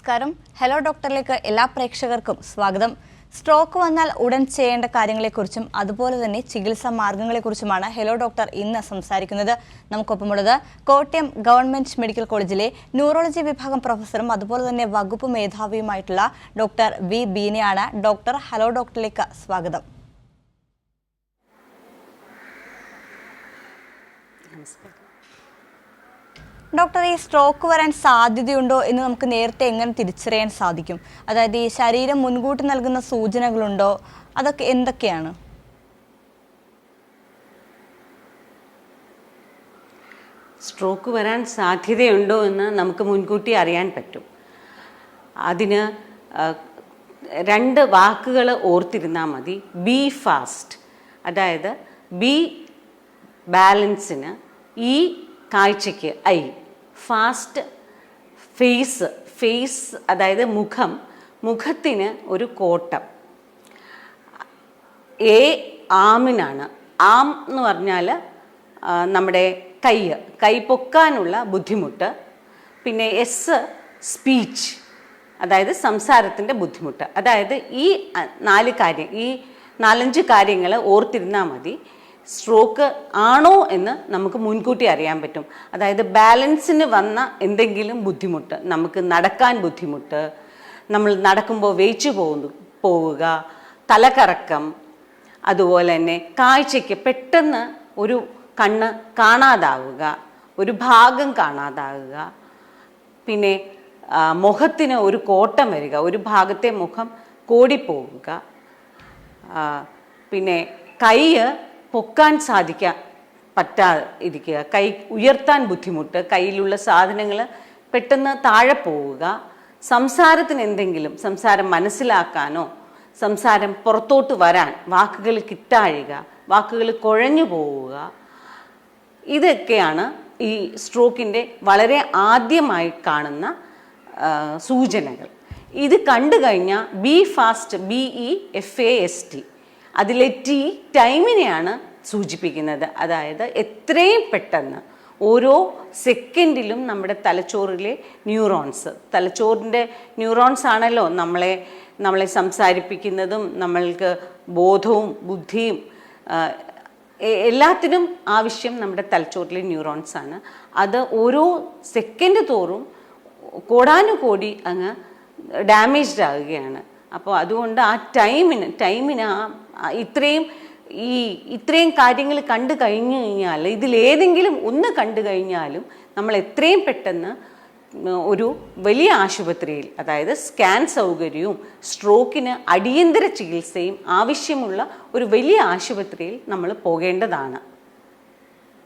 നമസ്കാരം. ഹലോ ഡോക്ടറിലേക്ക് എല്ലാ പ്രേക്ഷകർക്കും സ്വാഗതം. സ്ട്രോക്ക് വന്നാൽ ഉടൻ ചെയ്യേണ്ട കാര്യങ്ങളെക്കുറിച്ചും അതുപോലെ തന്നെ ചികിത്സാ മാർഗങ്ങളെക്കുറിച്ചുമാണ് ഹലോ ഡോക്ടർ ഇന്ന് സംസാരിക്കുന്നത്. നമുക്കൊപ്പമുള്ളത് കോട്ടയം ഗവൺമെന്റ് മെഡിക്കൽ കോളേജിലെ ന്യൂറോളജി വിഭാഗം പ്രൊഫസറും അതുപോലെ തന്നെ വകുപ്പ് മേധാവിയുമായിട്ടുള്ള ഡോക്ടർ വി ബീനയാണ്. ഡോക്ടർ, ഹലോ ഡോക്ടറിലേക്ക് സ്വാഗതം. ഡോക്ടർ, ഈ സ്ട്രോക്ക് വരാൻ സാധ്യതയുണ്ടോ എന്ന് നമുക്ക് നേരത്തെ എങ്ങനെ തിരിച്ചറിയാൻ സാധിക്കും? അതായത് ഈ ശരീരം മുൻകൂട്ടി നൽകുന്ന സൂചനകളുണ്ടോ? അതൊക്കെ എന്തൊക്കെയാണ്? സ്ട്രോക്ക് വരാൻ സാധ്യതയുണ്ടോ എന്ന് നമുക്ക് മുൻകൂട്ടി അറിയാൻ പറ്റും. അതിന് രണ്ട് വാക്കുകൾ ഓർത്തിരുന്നാൽ മതി. ബി ഫാസ്റ്റ്, അതായത് ബി ബാലൻസിന്, ഈ കാഴ്ചയ്ക്ക് ഐ, ഫാസ്റ്റ് ഫേസ് അതായത് മുഖത്തിന് ഒരു കോട്ടം. എ ആമിനാണ്. ആം എന്ന് പറഞ്ഞാൽ നമ്മുടെ കൈ പൊക്കാനുള്ള ബുദ്ധിമുട്ട്. പിന്നെ എസ് സ്പീച്ച്, അതായത് സംസാരത്തിൻ്റെ ബുദ്ധിമുട്ട്. അതായത് ഈ നാലഞ്ച് കാര്യങ്ങൾ ഓർത്തിരുന്നാൽ മതി. സ്ട്രോക്ക് ആണോ എന്ന് നമുക്ക് മുൻകൂട്ടി അറിയാൻ പറ്റും. അതായത് ബാലൻസിന് വന്ന എന്തെങ്കിലും ബുദ്ധിമുട്ട്, നമുക്ക് നടക്കാൻ ബുദ്ധിമുട്ട്, നമ്മൾ നടക്കുമ്പോൾ വേച്ചു പോവുക, തലകറക്കം, അതുപോലെ തന്നെ കാഴ്ചയ്ക്ക് പെട്ടെന്ന് ഒരു കണ്ണ് കാണാതാവുക, ഒരു ഭാഗം കാണാതാവുക, പിന്നെ മുഖത്തിന് ഒരു കോട്ടം വരിക, ഒരു ഭാഗത്തെ മുഖം കോടിപ്പോവുക, പിന്നെ കൈ പൊക്കാൻ പറ്റാതിരിക്കുക, കൈ ഉയർത്താൻ ബുദ്ധിമുട്ട്, കയ്യിലുള്ള സാധനങ്ങൾ പെട്ടെന്ന് താഴെ പോവുക, സംസാരം മനസ്സിലാക്കാനോ സംസാരം പുറത്തോട്ട് വരാൻ വാക്കുകൾ കിട്ടാഴുക, വാക്കുകൾ കുഴഞ്ഞു പോവുക, ഇതൊക്കെയാണ് ഈ സ്ട്രോക്കിൻ്റെ വളരെ ആദ്യമായി കാണുന്ന സൂചനകൾ. ഇത് കണ്ടു കഴിഞ്ഞാൽ ബി ഫാസ്റ്റ്, BEFAST, അതിലെ ടി ടൈമിനെയാണ് സൂചിപ്പിക്കുന്നത്. അതായത് എത്രയും പെട്ടെന്ന് ഓരോ സെക്കൻഡിലും നമ്മുടെ തലച്ചോറിലെ തലച്ചോറിൻ്റെ ന്യൂറോൺസ് ആണല്ലോ നമ്മളെ സംസാരിപ്പിക്കുന്നതും നമ്മൾക്ക് ബോധവും ബുദ്ധിയും എല്ലാത്തിനും ആവശ്യം നമ്മുടെ തലച്ചോറിലെ ന്യൂറോൺസ് ആണ്. അത് ഓരോ സെക്കൻഡ് തോറും കോടാനുകോടി അങ്ങ് ഡാമേജ്ഡ് ആവുകയാണ്. അപ്പോൾ അതുകൊണ്ട് ആ ടൈമിന് ഇത്രയും കാര്യങ്ങൾ കണ്ടു കഴിഞ്ഞു കഴിഞ്ഞാൽ, ഇതിലേതെങ്കിലും ഒന്ന് കണ്ടു കഴിഞ്ഞാലും നമ്മൾ എത്രയും പെട്ടെന്ന് ഒരു വലിയ ആശുപത്രിയിൽ, അതായത് സ്കാൻ സൗകര്യവും സ്ട്രോക്കിന് അടിയന്തര ചികിത്സയും ആവശ്യമുള്ള ഒരു വലിയ ആശുപത്രിയിൽ നമ്മൾ പോകേണ്ടതാണ്.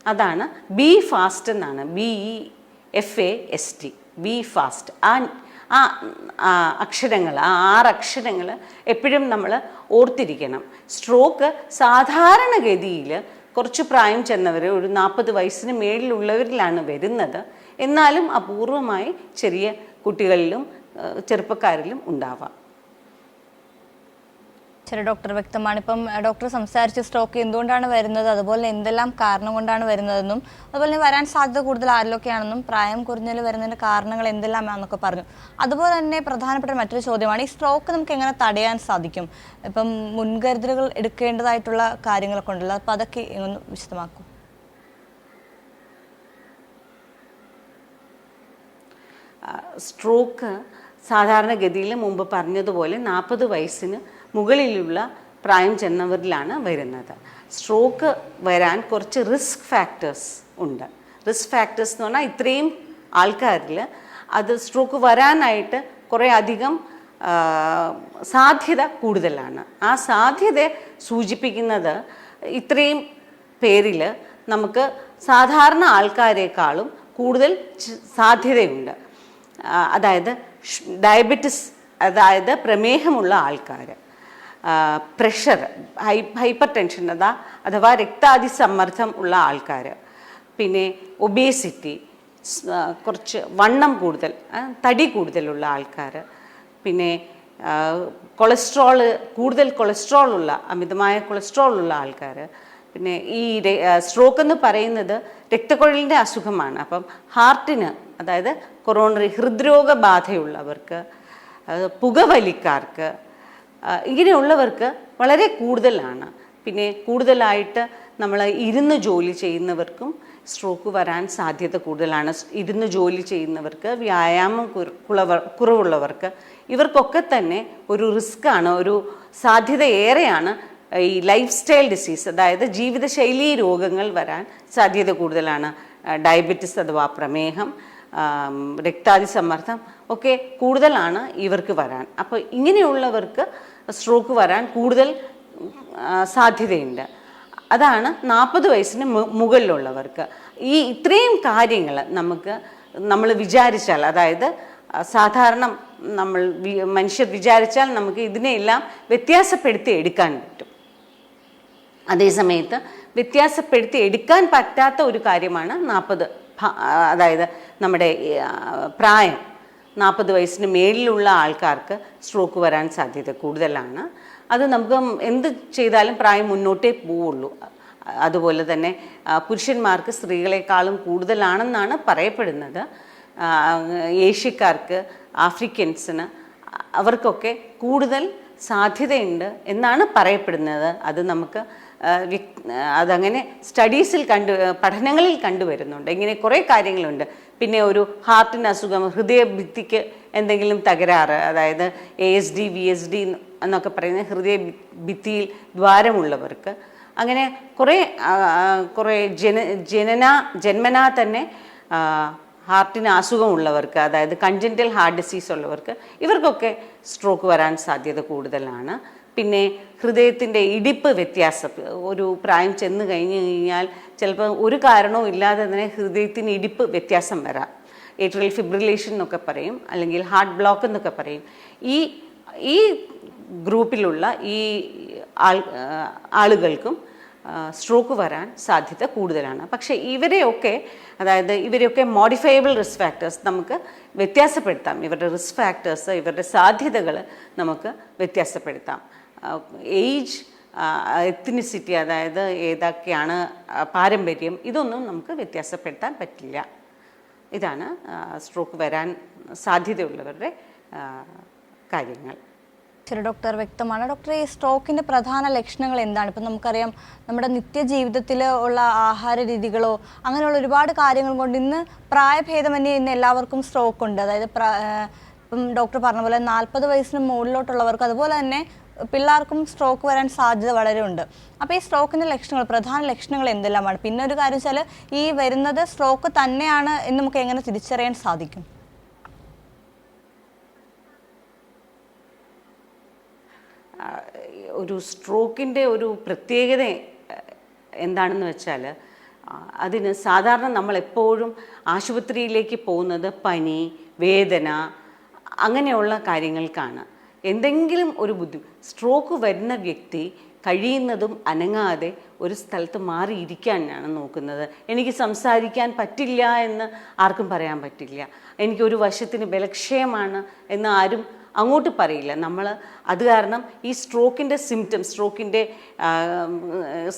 അതാണ് ബി ഫാസ്റ്റ് എന്നാണ്, BEFAST, ബി ഫാസ്റ്റ്. ആ അക്ഷരങ്ങൾ, ആ 6 അക്ഷരങ്ങൾ എപ്പോഴും നമ്മൾ ഓർത്തിരിക്കണം. സ്ട്രോക്ക് സാധാരണഗതിയിൽ കുറച്ച് പ്രായം ചെന്നവർ, ഒരു 40 വയസ്സിന് മേളിലുള്ളവരിലാണ് വരുന്നത്. എന്നാലും അപൂർവമായി ചെറിയ കുട്ടികളിലും ചെറുപ്പക്കാരിലും ഉണ്ടാവാം. ശരി ഡോക്ടർ, വ്യക്തമാണ്. ഇപ്പം ഡോക്ടർ സംസാരിച്ച സ്ട്രോക്ക് എന്തുകൊണ്ടാണ് വരുന്നത്, അതുപോലെ എന്തെല്ലാം കാരണം കൊണ്ടാണ് വരുന്നതെന്നും അതുപോലെ തന്നെ വരാൻ സാധ്യത കൂടുതൽ ആരിലൊക്കെയാണെന്നും പ്രായം കുറഞ്ഞതിൽ വരുന്നതിൻ്റെ കാരണങ്ങൾ എന്തെല്ലാമാണെന്നൊക്കെ പറഞ്ഞു. അതുപോലെ തന്നെ പ്രധാനപ്പെട്ട മറ്റൊരു ചോദ്യമാണ്, ഈ സ്ട്രോക്ക് നമുക്ക് എങ്ങനെ തടയാൻ സാധിക്കും? ഇപ്പം മുൻകരുതലുകൾ എടുക്കേണ്ടതായിട്ടുള്ള കാര്യങ്ങളൊക്കെ ഉണ്ടല്ലോ, അപ്പോൾ അതൊക്കെ ഒന്ന് വിശദമാക്കൂ. സ്ട്രോക്ക് സാധാരണഗതിയിൽ മുമ്പ് പറഞ്ഞതുപോലെ 40 വയസ്സിന് മുകളിലുള്ള പ്രായം ചെന്നവരിലാണ് വരുന്നത്. സ്ട്രോക്ക് വരാൻ കുറച്ച് റിസ്ക് ഫാക്ടേഴ്സ് ഉണ്ട്. റിസ്ക് ഫാക്ടേഴ്സ് എന്ന് പറഞ്ഞാൽ ഇത്രയും ആൾക്കാരിൽ അത് സ്ട്രോക്ക് വരാനായിട്ട് കുറേ അധികം സാധ്യത കൂടുതലാണ്. ആ സാധ്യത സൂചിപ്പിക്കുന്നത് ഇത്രയും പേരിൽ നമുക്ക് സാധാരണ ആൾക്കാരെക്കാളും കൂടുതൽ സാധ്യതയുണ്ട്. അതായത് ഡയബറ്റിസ്, അതായത് പ്രമേഹമുള്ള ആൾക്കാർ, പ്രഷർ, ഹൈപ്പർ ടെൻഷൻ അഥവാ രക്താതിസമ്മർദ്ദം ഉള്ള ആൾക്കാർ, പിന്നെ ഒബേസിറ്റി, കുറച്ച് വണ്ണം കൂടുതൽ, തടി കൂടുതലുള്ള ആൾക്കാർ, പിന്നെ കൂടുതൽ അമിതമായ കൊളസ്ട്രോൾ ഉള്ള ആൾക്കാർ, പിന്നെ ഈ സ്ട്രോക്ക് എന്ന് പറയുന്നത് രക്തക്കുഴലിൻ്റെ അസുഖമാണ്. അപ്പം ഹാർട്ടിന്, അതായത് കൊറോണറി ഹൃദ്രോഗ ബാധയുള്ളവർക്ക്, പുകവലിക്കാർക്ക്, ഇങ്ങനെയുള്ളവർക്ക് വളരെ കൂടുതലാണ്. പിന്നെ കൂടുതലായിട്ട് നമ്മൾ ഇരുന്ന് ജോലി ചെയ്യുന്നവർക്കും സ്ട്രോക്ക് വരാൻ സാധ്യത കൂടുതലാണ്. ഇരുന്ന് ജോലി ചെയ്യുന്നവർക്ക്, വ്യായാമം കുറവുള്ളവർക്ക്, ഇവർക്കൊക്കെ തന്നെ ഒരു റിസ്ക്കാണ്, ഒരു സാധ്യത ഏറെയാണ് ഈ ലൈഫ് സ്റ്റൈൽ ഡിസീസ്, അതായത് ജീവിതശൈലി രോഗങ്ങൾ വരാൻ സാധ്യത കൂടുതലാണ്. ഡയബറ്റിസ് അഥവാ പ്രമേഹം, രക്താതിസമ്മർദ്ദം ഒക്കെ കൂടുതലാണ് ഇവർക്ക് വരാൻ. അപ്പോൾ ഇങ്ങനെയുള്ളവർക്ക് സ്ട്രോക്ക് വരാൻ കൂടുതൽ സാധ്യതയുണ്ട്. അതാണ് 40 വയസ്സിന് മുകളിലുള്ളവർക്ക്. ഈ ഇത്രയും കാര്യങ്ങൾ നമ്മൾ വിചാരിച്ചാൽ, അതായത് സാധാരണ മനുഷ്യർ വിചാരിച്ചാൽ നമുക്ക് ഇതിനെയെല്ലാം വ്യത്യാസപ്പെടുത്തി എടുക്കാൻ പറ്റും. അതേസമയത്ത് വ്യത്യാസപ്പെടുത്തി എടുക്കാൻ പറ്റാത്ത ഒരു കാര്യമാണ് 40, അതായത് നമ്മുടെ പ്രായം. 40 വയസ്സിന് മേളിലുള്ള ആൾക്കാർക്ക് സ്ട്രോക്ക് വരാൻ സാധ്യത കൂടുതലാണ്. അത് നമുക്ക് എന്ത് ചെയ്താലും പ്രായം മുന്നോട്ടേ പോവുള്ളൂ. അതുപോലെ തന്നെ പുരുഷന്മാർക്ക് സ്ത്രീകളെക്കാളും കൂടുതലാണെന്നാണ് പറയപ്പെടുന്നത്. ഏഷ്യക്കാർക്ക്, ആഫ്രിക്കൻസിന്, അവർക്കൊക്കെ കൂടുതൽ സാധ്യതയുണ്ട് എന്നാണ് പറയപ്പെടുന്നത്. അത് നമുക്ക് അതങ്ങനെ സ്റ്റഡീസിൽ പഠനങ്ങളിൽ കണ്ടുവരുന്നുണ്ട്. ഇങ്ങനെ കുറേ കാര്യങ്ങളുണ്ട്. പിന്നെ ഒരു ഹാർട്ടിന് അസുഖം, ഹൃദയഭിത്തിക്ക് എന്തെങ്കിലും തകരാറ്, അതായത് ASD VSD എന്നൊക്കെ പറയുന്ന ഹൃദയഭിത്തിയിൽ ദ്വാരമുള്ളവർക്ക്, അങ്ങനെ കുറേ ജന്മനാ തന്നെ ഹാർട്ടിന് അസുഖമുള്ളവർക്ക്, അതായത് കൺജന്റൽ ഹാർട്ട് ഡിസീസ് ഉള്ളവർക്ക്, ഇവർക്കൊക്കെ സ്ട്രോക്ക് വരാൻ സാധ്യത കൂടുതലാണ്. പിന്നെ ഹൃദയത്തിൻ്റെ ഇടിപ്പ് വ്യത്യാസം, ഒരു പ്രായം ചെന്ന് കഴിഞ്ഞാൽ ചിലപ്പോൾ ഒരു കാരണവും ഇല്ലാതെ തന്നെ ഹൃദയത്തിന് ഇടിപ്പ് വ്യത്യാസം വരാം. ഏട്രിയൽ ഫിബ്രിലേഷൻ എന്നൊക്കെ പറയും, അല്ലെങ്കിൽ ഹാർട്ട് ബ്ലോക്ക് എന്നൊക്കെ പറയും. ഈ ഗ്രൂപ്പിലുള്ള ഈ ആളുകൾക്കും സ്ട്രോക്ക് വരാൻ സാധ്യത കൂടുതലാണ്. പക്ഷേ ഇവരെയൊക്കെ മോഡിഫയബിൾ റിസ്ക് ഫാക്ടേഴ്സ് നമുക്ക് വ്യത്യാസപ്പെടുത്താം. ഇവരുടെ റിസ്ക് ഫാക്ടേഴ്സ്, ഇവരുടെ സാധ്യതകൾ നമുക്ക് വ്യത്യാസപ്പെടുത്താം. ഏജ്, എത്നിസിറ്റി, അതായത് ഏതൊക്കെയാണ് പാരമ്പര്യം, ഇതൊന്നും നമുക്ക് വ്യത്യാസപ്പെടുത്താൻ പറ്റില്ല. ഇതാണ് സ്ട്രോക്ക് വരാൻ സാധ്യതയുള്ളവരുടെ കാര്യങ്ങൾ. ശരി ഡോക്ടർ, വ്യക്തമാണ്. ഡോക്ടർ, ഈ സ്ട്രോക്കിൻ്റെ പ്രധാന ലക്ഷണങ്ങൾ എന്താണ്? ഇപ്പം നമുക്കറിയാം, നമ്മുടെ നിത്യജീവിതത്തിൽ ഉള്ള ആഹാര രീതികളോ അങ്ങനെയുള്ള ഒരുപാട് കാര്യങ്ങൾ കൊണ്ട് ഇന്ന് പ്രായഭേദമന്യേ ഇന്ന് എല്ലാവർക്കും സ്ട്രോക്ക് ഉണ്ട്. അതായത് ഇപ്പം ഡോക്ടർ പറഞ്ഞ പോലെ 40 വയസ്സിന് മുകളിലോട്ടുള്ളവർക്ക്, അതുപോലെ തന്നെ പിള്ളേർക്കും സ്ട്രോക്ക് വരാൻ സാധ്യത വളരെ ഉണ്ട്. അപ്പോൾ ഈ സ്ട്രോക്കിൻ്റെ ലക്ഷണങ്ങൾ, പ്രധാന ലക്ഷണങ്ങൾ എന്തെല്ലാമാണ്? പിന്നെ ഒരു കാര്യം വെച്ചാൽ, ഈ വരുന്നത് സ്ട്രോക്ക് തന്നെയാണ് എന്ന് നമുക്ക് എങ്ങനെ തിരിച്ചറിയാൻ സാധിക്കും? ഒരു സ്ട്രോക്കിൻ്റെ ഒരു പ്രത്യേകത എന്താണെന്ന് വെച്ചാൽ, അതിന് സാധാരണ നമ്മളെപ്പോഴും ആശുപത്രിയിലേക്ക് പോകുന്നത് പനി, വേദന, അങ്ങനെയുള്ള കാര്യങ്ങൾക്കാണ്. എന്തെങ്കിലും ഒരു സ്ട്രോക്ക് വരുന്ന വ്യക്തി കഴിയുന്നതും അനങ്ങാതെ ഒരു സ്ഥലത്ത് മാറിയിരിക്കാനാണ് നോക്കുന്നത്. എനിക്ക് സംസാരിക്കാൻ പറ്റില്ല എന്ന് ആർക്കും പറയാൻ പറ്റില്ല. എനിക്കൊരു വശത്തിന് ബലക്ഷയമാണ് എന്ന് ആരും അങ്ങോട്ട് പറയില്ല. അത് കാരണം ഈ സ്ട്രോക്കിൻ്റെ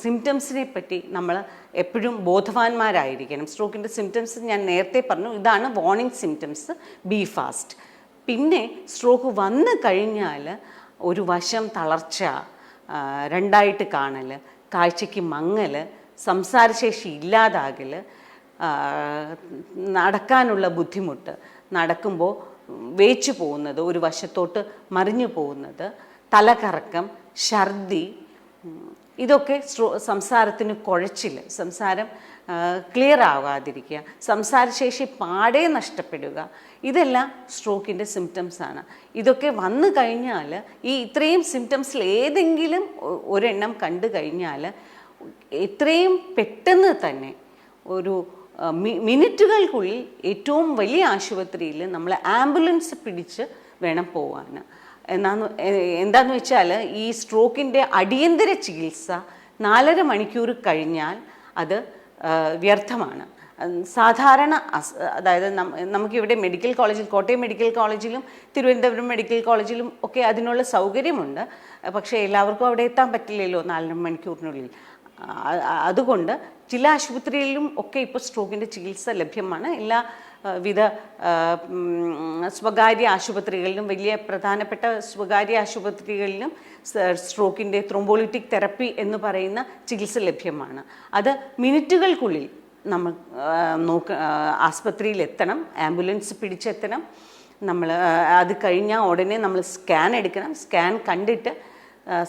സിംറ്റംസിനെ പറ്റി നമ്മൾ എപ്പോഴും ബോധവാന്മാരായിരിക്കണം. സ്ട്രോക്കിൻ്റെ സിംറ്റംസ് ഞാൻ നേരത്തെ പറഞ്ഞു, ഇതാണ് വാർണിംഗ് സിംറ്റംസ്. B fast. പിന്നെ സ്ട്രോക്ക് വന്നു കഴിഞ്ഞാൽ ഒരു വശം തളർച്ച, രണ്ടായിട്ട് കാണൽ, കാഴ്ചയ്ക്ക് മങ്ങൽ, സംസാരശേഷി ഇല്ലാതാകൽ, നടക്കാനുള്ള ബുദ്ധിമുട്ട്, നടക്കുമ്പോൾ വേച്ചു പോകുന്നത്, ഒരു വശത്തോട്ട് മറിഞ്ഞു പോകുന്നത്, തലകറക്കം, ഛർദി, ഇതൊക്കെ സംസാരത്തിന് കുഴച്ചിൽ, സംസാരം ക്ലിയർ ആവാതിരിക്കുക, സംസാരശേഷി പാടെ നഷ്ടപ്പെടുക, ഇതെല്ലാം സ്ട്രോക്കിൻ്റെ സിംറ്റംസാണ്. ഇതൊക്കെ വന്നു കഴിഞ്ഞാൽ, ഇത്രയും സിംറ്റംസിൽ ഏതെങ്കിലും ഒരെണ്ണം കണ്ടു കഴിഞ്ഞാൽ എത്രയും പെട്ടെന്ന് തന്നെ ഒരു മിനിറ്റുകൾക്കുള്ളിൽ ഏറ്റവും വലിയ ആശുപത്രിയിൽ നമ്മൾ ആംബുലൻസ് പിടിച്ച് വേണം പോകാൻ. എന്താണെന്ന് വെച്ചാൽ, ഈ സ്ട്രോക്കിൻ്റെ അടിയന്തര ചികിത്സ 4.5 മണിക്കൂർ കഴിഞ്ഞാൽ അത് വ്യർത്ഥമാണ്. സാധാരണ അതായത് നമുക്കിവിടെ മെഡിക്കൽ കോളേജിൽ, കോട്ടയം മെഡിക്കൽ കോളേജിലും തിരുവനന്തപുരം മെഡിക്കൽ കോളേജിലും ഒക്കെ അതിനുള്ള സൗകര്യമുണ്ട്. പക്ഷേ എല്ലാവർക്കും അവിടെ എത്താൻ പറ്റില്ലല്ലോ 4 മണിക്കൂറിനുള്ളിൽ. അതുകൊണ്ട് ചില ആശുപത്രികളിലും ഒക്കെ ഇപ്പോൾ സ്ട്രോക്കിൻ്റെ ചികിത്സ ലഭ്യമാണ്. എല്ലാ വിധ സ്വകാര്യ ആശുപത്രികളിലും, വലിയ പ്രധാനപ്പെട്ട സ്വകാര്യ ആശുപത്രികളിലും സ്ട്രോക്കിൻ്റെ ത്രോംബോളിറ്റിക് തെറപ്പി എന്ന് പറയുന്ന ചികിത്സ ലഭ്യമാണ്. അത് മിനിറ്റുകൾക്കുള്ളിൽ നമ്മൾ ആസ്പത്രിയിൽ എത്തണം, ആംബുലൻസ് പിടിച്ചെത്തണം. നമ്മൾ അത് കഴിഞ്ഞാൽ ഉടനെ നമ്മൾ സ്കാൻ എടുക്കണം. സ്കാൻ കണ്ടിട്ട്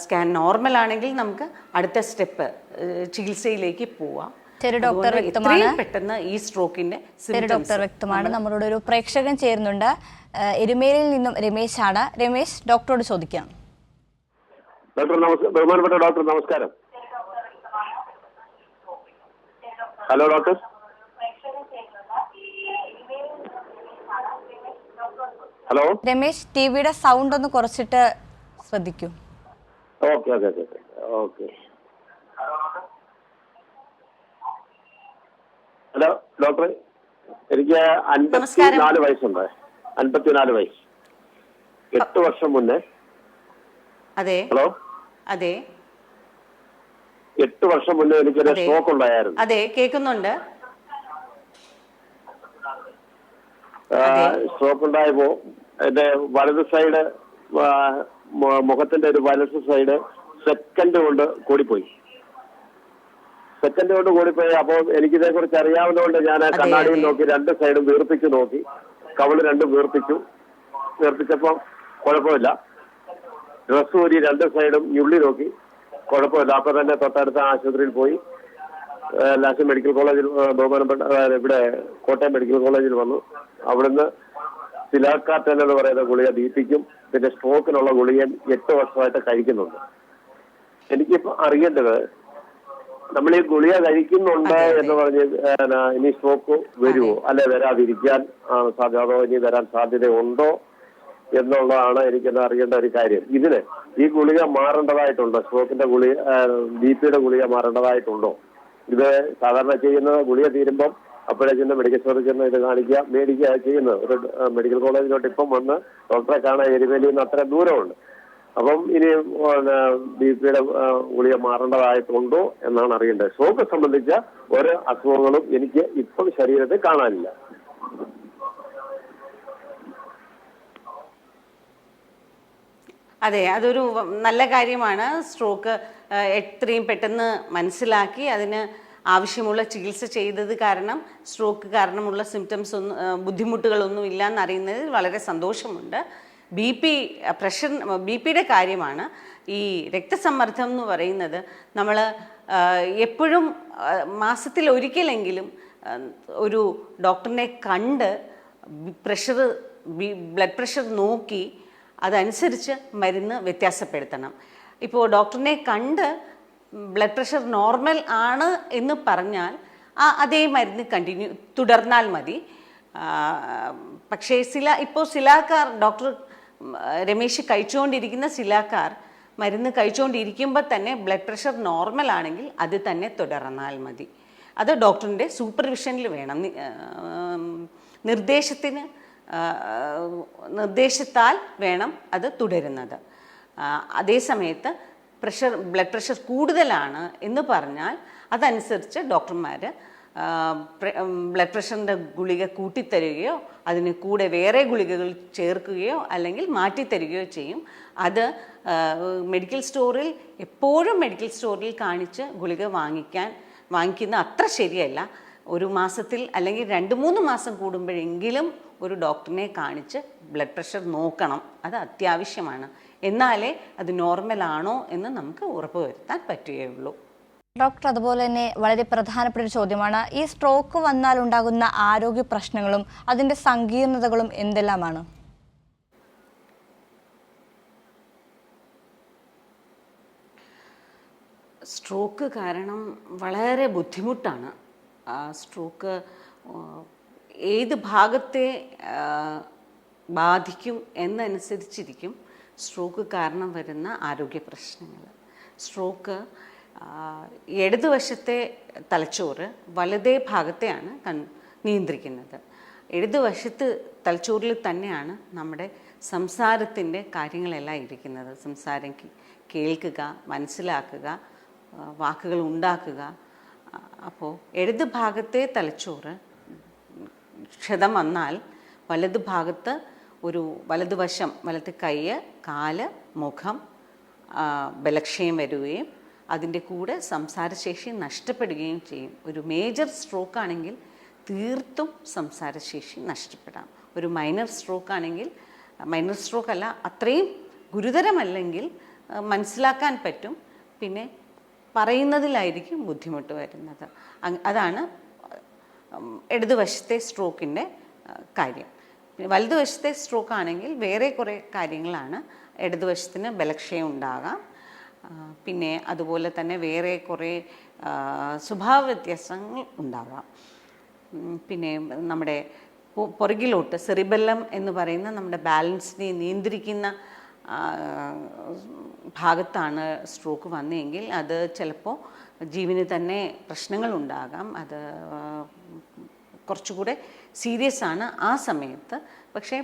സ്കാൻ നോർമൽ ആണെങ്കിൽ നമുക്ക് അടുത്ത സ്റ്റെപ്പ് ചികിത്സയിലേക്ക് പോവാം. എത്രയും പെട്ടെന്ന് ഈ സ്ട്രോക്കിന്റെ ഡോക്ടർ വ്യക്തമാണ്. നമ്മളോട് ഒരു പ്രേക്ഷകൻ ചേരുന്നുണ്ട്. എരുമേലിയിൽ നിന്നും രമേശ് ആണ്. രമേശ്, ഡോക്ടറോട് ചോദിക്കാം. ബഹുമാനപ്പെട്ട ഡോക്ടർ നമസ്കാരം. Hello doctor. ഹലോ രമേശ്, ടിവിയുടെ സൗണ്ട് ഒന്ന് കുറച്ചിട്ട് ശ്രദ്ധിക്കൂ. Okay okay okay okay. Hello doctor, എനിക്ക് 54 വയസ്സുണ്ട്. 54 വയസ്സ്. 8 വർഷം മുന്നേ. അതെ. ഹലോ. അതെ. 8 വർഷം മുന്നേ എനിക്കൊരു സ്ട്രോക്ക് ഉണ്ടായിരുന്നു. അതെ, കേൾക്കുന്നുണ്ട്. സ്ട്രോക്ക് ഉണ്ടായപ്പോ എന്റെ വലത് സൈഡ്, മുഖത്തിന്റെ ഒരു വലത് സൈഡ് സെക്കൻഡ് കൊണ്ട് കൂടിപ്പോയി. അപ്പോൾ എനിക്കിതേ കുറിച്ച് അറിയാവുന്നതുകൊണ്ട് ഞാൻ കണ്ണാടിയിൽ നോക്കി 2 സൈഡും വീർപ്പിച്ചു നോക്കി. കവിള് 2 വീർപ്പിച്ചപ്പോൾ കുഴപ്പമില്ല. ഡ്രസ് ഊരി 2 സൈഡും ഞുള്ളി നോക്കി, കുഴപ്പമില്ല. അപ്പൊ തന്നെ തൊട്ടടുത്ത ആശുപത്രിയിൽ പോയി. ലാസ്റ്റ് മെഡിക്കൽ കോളേജിൽ, ബഹുമാനപ്പെട്ട ഇവിടെ കോട്ടയം മെഡിക്കൽ കോളേജിൽ വന്നു. അവിടുന്ന് സിലാക്കാറ്റൻ എന്ന് പറയുന്ന ഗുളിക ബിപിക്കും പിന്നെ സ്ട്രോക്കിനുള്ള ഗുളിക 8 വർഷമായിട്ട് കഴിക്കുന്നുണ്ട്. എനിക്കിപ്പോ അറിയേണ്ടത്, നമ്മൾ ഈ ഗുളിക കഴിക്കുന്നുണ്ട് എന്ന് പറഞ്ഞ് ഇനി സ്ട്രോക്ക് വരുമോ, അല്ലെ വരാതിരിക്കാൻ സാധ്യത, അതോ ഇനി വരാൻ സാധ്യതയുണ്ടോ എന്നുള്ളതാണ് എനിക്കെന്ന് അറിയേണ്ട ഒരു കാര്യം. ഇതിന് ഈ ഗുളിക മാറേണ്ടതായിട്ടുണ്ടോ? സ്ട്രോക്കിന്റെ ഗുളിക, ബിപിയുടെ ഗുളിക മാറേണ്ടതായിട്ടുണ്ടോ? ഇത് സാധാരണ ചെയ്യുന്നത് ഗുളിക തീരുമ്പം അപ്പോഴേ ചെന്ന് മെഡിക്കൽ സ്റ്റോറിൽ ചെന്ന് ഇത് മേടിക്കുക ചെയ്യുന്നത്. ഒരു മെഡിക്കൽ കോളേജിലോട്ട് ഇപ്പം വന്ന് ഡോക്ടറെ കാണാൻ എരുമേലിയിൽ നിന്ന് അത്ര ദൂരമുണ്ട്. അപ്പം ഇനി ബിപിയുടെ ഗുളിക മാറേണ്ടതായിട്ടുണ്ടോ എന്നാണ് അറിയേണ്ടത്. സ്ട്രോക്ക് സംബന്ധിച്ച ഒരു അസുഖങ്ങളും എനിക്ക് ഇപ്പം ശരീരത്തിൽ കാണാനില്ല. അതെ, അതൊരു നല്ല കാര്യമാണ്. സ്ട്രോക്ക് എത്രയും പെട്ടെന്ന് മനസ്സിലാക്കി അതിന് ആവശ്യമുള്ള ചികിത്സ ചെയ്തത് കാരണം സ്ട്രോക്ക് കാരണമുള്ള സിംറ്റംസ് ഒന്നും, ബുദ്ധിമുട്ടുകളൊന്നും ഇല്ല എന്നറിയുന്നതിൽ വളരെ സന്തോഷമുണ്ട്. ബിപിയുടെ കാര്യമാണ്. ഈ രക്തസമ്മർദ്ദം എന്ന് പറയുന്നത് നമ്മൾ എപ്പോഴും മാസത്തിൽ ഒരിക്കലെങ്കിലും ഒരു ഡോക്ടറിനെ കണ്ട് ബ്ലഡ് പ്രഷർ നോക്കി അതനുസരിച്ച് മരുന്ന് വ്യത്യാസപ്പെടുത്തണം. ഇപ്പോൾ ഡോക്ടറിനെ കണ്ട് ബ്ലഡ് പ്രഷർ നോർമൽ ആണ് എന്ന് പറഞ്ഞാൽ അതേ മരുന്ന് തുടർന്നാൽ മതി. പക്ഷേ ഇപ്പോൾ സിലാക്കാർ, ഡോക്ടർ രമേശ് കഴിച്ചുകൊണ്ടിരിക്കുന്ന സിലാക്കാർ മരുന്ന് കഴിച്ചുകൊണ്ടിരിക്കുമ്പോൾ തന്നെ ബ്ലഡ് പ്രഷർ നോർമൽ ആണെങ്കിൽ അത് തന്നെ തുടർന്നാൽ മതി. അത് ഡോക്ടറിൻ്റെ സൂപ്പർവിഷനിൽ വേണം. നിർദ്ദേശത്താൽ വേണം അത് തുടരുന്നത്. അതേസമയത്ത് ബ്ലഡ് പ്രഷർ കൂടുതലാണ് എന്ന് പറഞ്ഞാൽ അതനുസരിച്ച് ഡോക്ടർമാർ ബ്ലഡ് പ്രഷറിൻ്റെ ഗുളിക കൂട്ടിത്തരികയോ അതിന് കൂടെ വേറെ ഗുളികകൾ ചേർക്കുകയോ അല്ലെങ്കിൽ മാറ്റിത്തരികയോ ചെയ്യും. അത് എപ്പോഴും മെഡിക്കൽ സ്റ്റോറിൽ കാണിച്ച് ഗുളിക വാങ്ങിക്കുന്ന അത്ര ശരിയല്ല. ഒരു മാസത്തിൽ അല്ലെങ്കിൽ 2-3 മാസം കൂടുമ്പോഴെങ്കിലും ഒരു ഡോക്ടറിനെ കാണിച്ച് ബ്ലഡ് പ്രഷർ നോക്കണം. അത് അത്യാവശ്യമാണ്. എന്നാലേ അത് നോർമൽ ആണോ എന്ന് നമുക്ക് ഉറപ്പുവരുത്താൻ പറ്റുകയുള്ളൂ. ഡോക്ടർ, അതുപോലെ തന്നെ വളരെ പ്രധാനപ്പെട്ട ഒരു ചോദ്യമാണ്, ഈ സ്ട്രോക്ക് വന്നാൽ ഉണ്ടാകുന്ന ആരോഗ്യ പ്രശ്നങ്ങളും അതിൻ്റെ സങ്കീർണതകളും എന്തെല്ലാമാണ്? സ്ട്രോക്ക് കാരണം വളരെ ബുദ്ധിമുട്ടാണ്. സ്ട്രോക്ക് ഏത് ഭാഗത്തെ ബാധിക്കും എന്നനുസരിച്ചിരിക്കും സ്ട്രോക്ക് കാരണം വരുന്ന ആരോഗ്യ പ്രശ്നങ്ങൾ. സ്ട്രോക്ക് ഇടതുവശത്തെ തലച്ചോറ് വലതേ ഭാഗത്തെയാണ് നിയന്ത്രിക്കുന്നത്. ഇടതുവശത്ത് തലച്ചോറിൽ തന്നെയാണ് നമ്മുടെ സംസാരത്തിൻ്റെ കാര്യങ്ങളെല്ലാം ഇരിക്കുന്നത്. സംസാരം കേൾക്കുക, മനസ്സിലാക്കുക, വാക്കുകൾ ഉണ്ടാക്കുക. അപ്പോൾ ഇടത് ഭാഗത്തെ തലച്ചോറ് ക്ഷതം വന്നാൽ വലത് ഭാഗത്ത് ഒരു വലതുവശം, വലത് കൈ, കാല്, മുഖം ബലക്ഷയം വരികയും അതിൻ്റെ കൂടെ സംസാരശേഷി നഷ്ടപ്പെടുകയും ചെയ്യും. ഒരു മേജർ സ്ട്രോക്ക് ആണെങ്കിൽ തീർത്തും സംസാരശേഷി നഷ്ടപ്പെടാം. ഒരു മൈനർ സ്ട്രോക്ക് ആണെങ്കിൽ, മൈനർ സ്ട്രോക്ക് അല്ല, അത്രയും ഗുരുതരമല്ലെങ്കിൽ മനസ്സിലാക്കാൻ പറ്റും, പിന്നെ പറയുന്നതിലായിരിക്കും ബുദ്ധിമുട്ട് വരുന്നത്. അതാണ് ഇടതുവശത്തെ സ്ട്രോക്കിൻ്റെ കാര്യം. വലതുവശത്തെ സ്ട്രോക്ക് ആണെങ്കിൽ വേറെ കുറേ കാര്യങ്ങളാണ്. ഇടതുവശത്തിന് ബലക്ഷയം ഉണ്ടാകാം, പിന്നെ അതുപോലെ തന്നെ വേറെ കുറേ സ്വഭാവ വ്യത്യാസങ്ങൾ ഉണ്ടാകാം. പിന്നെ നമ്മുടെ പുറകിലോട്ട് സെറിബെല്ലം എന്ന് പറയുന്ന നമ്മുടെ ബാലൻസിനെ നിയന്ത്രിക്കുന്ന ഭാഗത്താണ് സ്ട്രോക്ക് വന്നതെങ്കിൽ അത് ചിലപ്പോൾ ജീവന് തന്നെ പ്രശ്നങ്ങൾ ഉണ്ടാകാം. അത് കുറച്ചുകൂടെ സീരിയസ് ആണ് ആ സമയത്ത്. പക്ഷേ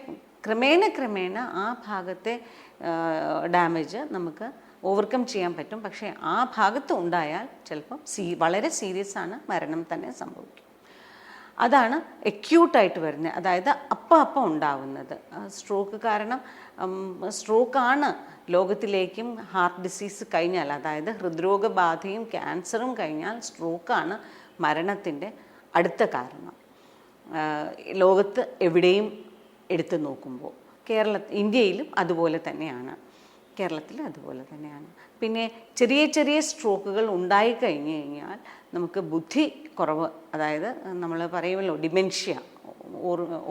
ക്രമേണ ആ ഭാഗത്തെ ഡാമേജ് നമുക്ക് ഓവർകം ചെയ്യാൻ പറ്റും. പക്ഷേ ആ ഭാഗത്ത് ഉണ്ടായാൽ ചിലപ്പം വളരെ സീരിയസ് ആണ്, മരണം തന്നെ സംഭവിക്കും. അതാണ് അക്യൂട്ടായിട്ട് വരുന്നത്, അതായത് അപ്പം ഉണ്ടാവുന്നത് സ്ട്രോക്ക്. കാരണം സ്ട്രോക്കാണ് ലോകത്തിലേക്കും ഹാർട്ട് ഡിസീസ് കഴിഞ്ഞാൽ, അതായത് ഹൃദ്രോഗബാധയും ക്യാൻസറും കഴിഞ്ഞാൽ സ്ട്രോക്കാണ് മരണത്തിൻ്റെ അടുത്ത കാരണം. ലോകത്ത് എവിടെയും എടുത്തു നോക്കുമ്പോൾ ഇന്ത്യയിലും അതുപോലെ തന്നെയാണ്, കേരളത്തിൽ അതുപോലെ തന്നെയാണ്. പിന്നെ ചെറിയ സ്ട്രോക്കുകൾ ഉണ്ടായിക്കഴിഞ്ഞ് കഴിഞ്ഞാൽ നമുക്ക് ബുദ്ധി കുറവ്, അതായത് നമ്മൾ പറയുമല്ലോ ഡിമെൻഷ്യ,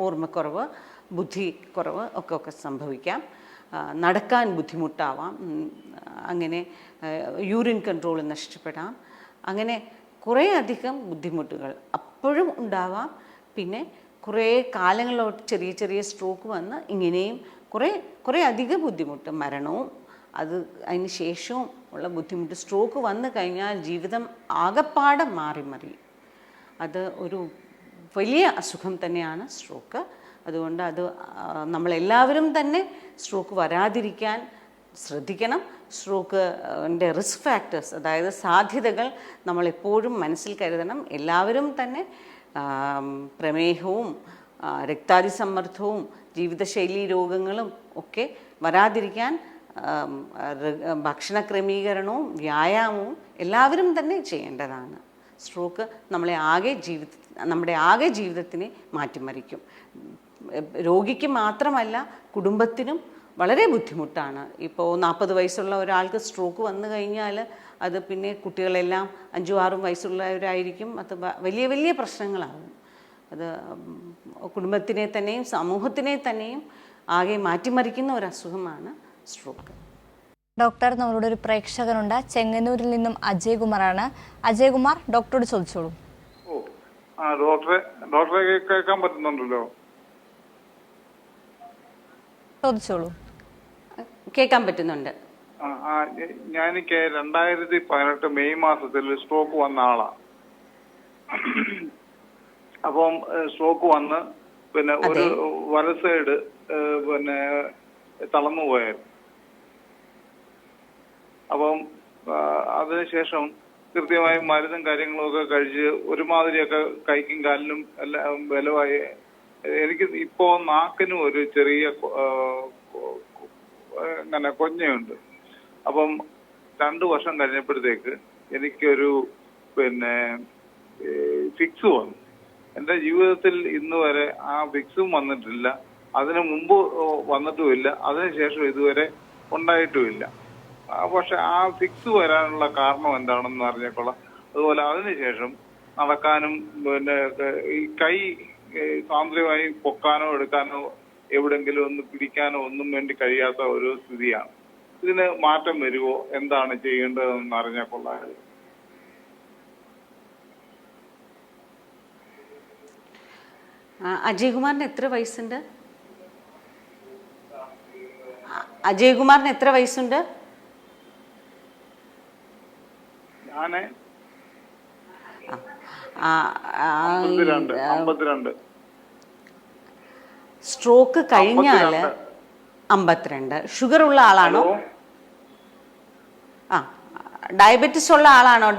ഓർമ്മക്കുറവ്, ബുദ്ധി കുറവ് ഒക്കെ സംഭവിക്കാം. നടക്കാൻ ബുദ്ധിമുട്ടാവാം, അങ്ങനെ യൂറിൻ കൺട്രോൾ നഷ്ടപ്പെടാം. അങ്ങനെ കുറേ അധികം ബുദ്ധിമുട്ടുകൾ അപ്പോഴും ഉണ്ടാവാം. പിന്നെ കുറേ കാലങ്ങളോട്ട് ചെറിയ സ്ട്രോക്ക് വന്ന് ഇങ്ങനെയും കുറേ അധികം ബുദ്ധിമുട്ട്, മരണവും അതിന് ശേഷവും ഉള്ള ബുദ്ധിമുട്ട്. സ്ട്രോക്ക് വന്നു കഴിഞ്ഞാൽ ജീവിതം ആകപ്പാടെ മാറി. അത് ഒരു വലിയ അസുഖം തന്നെയാണ് സ്ട്രോക്ക്. അതുകൊണ്ട് നമ്മളെല്ലാവരും തന്നെ സ്ട്രോക്ക് വരാതിരിക്കാൻ ശ്രദ്ധിക്കണം. സ്ട്രോക്കിൻ്റെ റിസ്ക് ഫാക്ടേഴ്സ്, അതായത് സാധ്യതകൾ നമ്മളെപ്പോഴും മനസ്സിൽ കരുതണം. എല്ലാവരും തന്നെ പ്രമേഹവും രക്താതിസമ്മർദ്ദവും ജീവിതശൈലി രോഗങ്ങളും ഒക്കെ വരാതിരിക്കാൻ ഭക്ഷണ ക്രമീകരണവും വ്യായാമവും എല്ലാവരും തന്നെ ചെയ്യേണ്ടതാണ്. സ്ട്രോക്ക് നമ്മുടെ ആകെ ജീവിതത്തിനെ മാറ്റിമറിക്കും. രോഗിക്ക് മാത്രമല്ല, കുടുംബത്തിനും വളരെ ബുദ്ധിമുട്ടാണ്. ഇപ്പോൾ 40 വയസ്സുള്ള ഒരാൾക്ക് സ്ട്രോക്ക് വന്നു കഴിഞ്ഞാൽ അത് പിന്നെ കുട്ടികളെല്ലാം 5-6 വയസ്സുള്ളവരായിരിക്കും. അത് വലിയ പ്രശ്നങ്ങളാകും. അത് കുടുംബത്തിനെ തന്നെയും സമൂഹത്തിനെ തന്നെയും ആകെ മാറ്റിമറിക്കുന്ന ഒരു അസുഖമാണ് സ്ട്രോക്ക്. ഡോക്ടർ, നമ്മളോട് ഒരു പ്രേക്ഷകനുണ്ട്. ചെങ്ങന്നൂരിൽ നിന്നും അജയ് കുമാറാണ്. അജയ് കുമാർ, ഡോക്ടറോട് ചോദിച്ചോളൂ. ഡോക്ടറെ കേൾക്കാൻ പറ്റുന്നുണ്ടല്ലോ? ചോദിച്ചോളൂ. കേൾക്കാൻ പറ്റുന്നുണ്ട്. ഞാനെനിക്ക് 2018 മെയ് മാസത്തിൽ സ്ട്രോക്ക് വന്ന ആളാ. അപ്പം സ്ട്രോക്ക് വന്ന് പിന്നെ ഒരു വല സൈഡ് പിന്നെ തളർന്നു പോയായിരുന്നു. അപ്പം അതിനുശേഷം കൃത്യമായി മരുന്നും കാര്യങ്ങളും ഒക്കെ കഴിച്ച് ഒരുമാതിരിയൊക്കെ കൈക്കും കാലിനും എല്ലാം ബലമായി. എനിക്ക് ഇപ്പോ നാക്കിനും ഒരു ചെറിയ ഇങ്ങനെ കൊഞ്ഞയുണ്ട്. അപ്പം 2 വർഷം കഴിഞ്ഞപ്പോഴത്തേക്ക് എനിക്കൊരു പിന്നെ ഫിക്സ് വന്നു. എൻ്റെ ജീവിതത്തിൽ ഇന്ന് വരെ ആ ഫിക്സും വന്നിട്ടില്ല, അതിനു മുമ്പ് വന്നിട്ടുമില്ല, അതിനുശേഷം ഇതുവരെ ഉണ്ടായിട്ടുമില്ല. പക്ഷെ ആ ഫിക്സ് വരാനുള്ള കാരണം എന്താണെന്ന് അറിഞ്ഞേക്കൊള്ളാം. അതുപോലെ അതിനുശേഷം നടക്കാനും പിന്നെ ഈ കൈ സ്വാതന്ത്ര്യമായി പൊക്കാനോ എടുക്കാനോ എവിടെങ്കിലും ഒന്ന് പിടിക്കാനോ ഒന്നും വേണ്ടി കഴിയാത്ത ഒരു സ്ഥിതിയാണ്. ഇതിന് മാറ്റം വരുമോ, എന്താണ് ചെയ്യേണ്ടതെന്ന് അറിഞ്ഞാൽ കൊള്ളാം. അജയ്കുമാറിന് എത്ര വയസ്സുണ്ട്? അജയ്കുമാറിന് എത്ര വയസ്സുണ്ട്? ഞാന് 52. സ്ട്രോക്ക് കഴിഞ്ഞാല് 52. ഷുഗർ ഉള്ള ആളാണോ? ഡയബറ്റിസ് ഉള്ള ആളാണോ?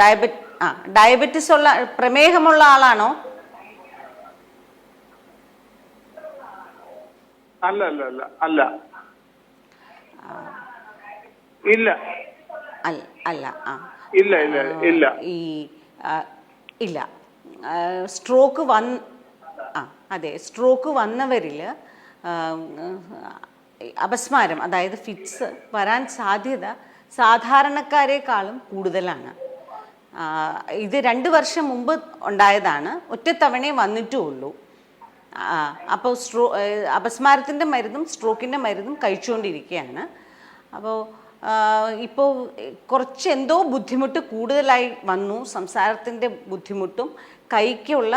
ഡയബറ്റിസ് ഉള്ള, പ്രമേഹമുള്ള ആളാണോ? അല്ല അല്ല അല്ല അല്ല ഇല്ല അല്ല ഇല്ല ഇല്ല ഇല്ല ഇല്ല. സ്ട്രോക്ക് അതെ, സ്ട്രോക്ക് വന്നവരിൽ അപസ്മാരം, അതായത് ഫിറ്റ്സ് വരാൻ സാധ്യത സാധാരണക്കാരെക്കാളും കൂടുതലാണ്. ഇത് 2 വർഷം മുമ്പ് ഉണ്ടായതാണ്, ഒറ്റത്തവണയെ വന്നിട്ടുള്ളൂ. അപ്പോൾ അപസ്മാരത്തിൻ്റെ മരുന്നും സ്ട്രോക്കിൻ്റെ മരുന്നും കഴിച്ചുകൊണ്ടിരിക്കുകയാണ്. അപ്പോൾ ഇപ്പോൾ കുറച്ച് എന്തോ ബുദ്ധിമുട്ട് കൂടുതലായി വന്നു. സംസാരത്തിൻ്റെ ബുദ്ധിമുട്ടും കൈക്കുള്ള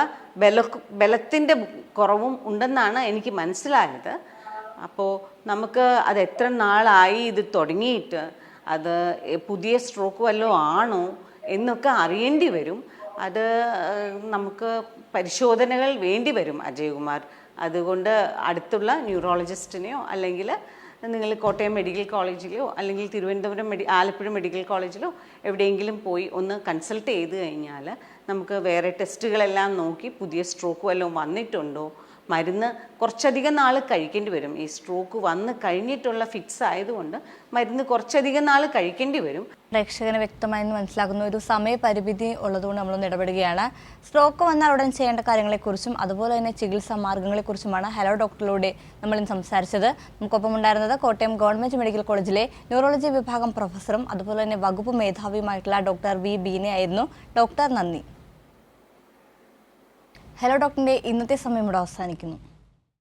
ബലത്തിൻ്റെ കുറവും ഉണ്ടെന്നാണ് എനിക്ക് മനസ്സിലായത്. അപ്പോൾ നമുക്ക് അത് എത്ര നാളായി ഇത് തുടങ്ങിയിട്ട്, അത് പുതിയ സ്ട്രോക്ക് വല്ലതും ആണോ എന്നൊക്കെ അറിയേണ്ടി വരും. അത് നമുക്ക് പരിശോധനകൾ വേണ്ടി വരും അജയ്കുമാർ. അതുകൊണ്ട് അടുത്തുള്ള ന്യൂറോളജിസ്റ്റിനെയോ അല്ലെങ്കിൽ നിങ്ങൾ കോട്ടയം മെഡിക്കൽ കോളേജിലോ അല്ലെങ്കിൽ തിരുവനന്തപുരം ആലപ്പുഴ മെഡിക്കൽ കോളേജിലോ എവിടെയെങ്കിലും പോയി ഒന്ന് കൺസൾട്ട് ചെയ്ത് കഴിഞ്ഞാൽ നമുക്ക് വേറെ ടെസ്റ്റുകളെല്ലാം നോക്കി പുതിയ സ്ട്രോക്ക് വല്ലതും വന്നിട്ടുണ്ടോ, മരുന്ന് കുറച്ചധികം നാൾ കഴിക്കേണ്ടി വരും. ഈ സ്ട്രോക്ക് വന്ന് കഴിഞ്ഞിട്ടുള്ള ഫിക്സ് ആയതുകൊണ്ട് മരുന്ന് കുറച്ചധികം നാൾ കഴിക്കേണ്ടി വരും. പ്രേക്ഷകന് വ്യക്തമായി മനസ്സിലാക്കുന്ന ഒരു സമയപരിമിതി ഉള്ളതുകൊണ്ട് നമ്മളൊന്ന് ഇടപെടുകയാണ്. സ്ട്രോക്ക് വന്നാൽ ഉടൻ ചെയ്യേണ്ട കാര്യങ്ങളെക്കുറിച്ചും അതുപോലെ തന്നെ ചികിത്സാ മാർഗ്ഗങ്ങളെക്കുറിച്ചുമാണ് ഹലോ ഡോക്ടറിലൂടെ നമ്മളിന്ന് സംസാരിച്ചത്. നമുക്കൊപ്പം ഉണ്ടായിരുന്നത് കോട്ടയം ഗവൺമെന്റ് മെഡിക്കൽ കോളേജിലെ ന്യൂറോളജി വിഭാഗം പ്രൊഫസറും അതുപോലെ തന്നെ വകുപ്പ് മേധാവിയുമായിട്ടുള്ള ഡോക്ടർ വി ബീനയായിരുന്നു. ഡോക്ടർ നന്ദി. ഹലോ ഡോക്ടറിന്റെ ഇന്നത്തെ സമയം ഇവിടെ അവസാനിക്കുന്നു.